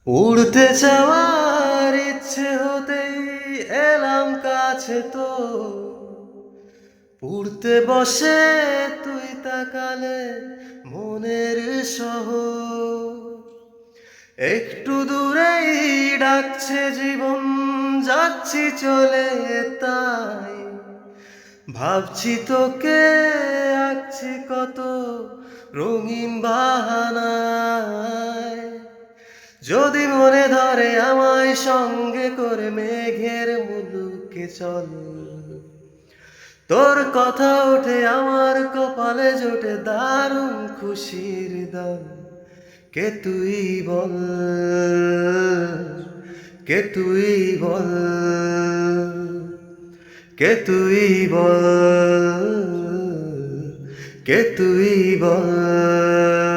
উড়তে চাওয়ার ইচ্ছে হতেই এলাম কাছে তো উড়তে বসে তুই তাকালে মনের শহর একটু দূরেই ডাকছে জীবন যাচ্ছি চলে তাই ভাবছি তোকে আঁকছি কত রঙিন বাহানায় যদি মনে ধরে আমায় সঙ্গে করে মেঘের মুলুকে চল তোর কথা ওঠে আমার কপালে জোটে দারুণ খুশির দল কে তুই বল কে তুই বল কে তুই বল কে তুই বল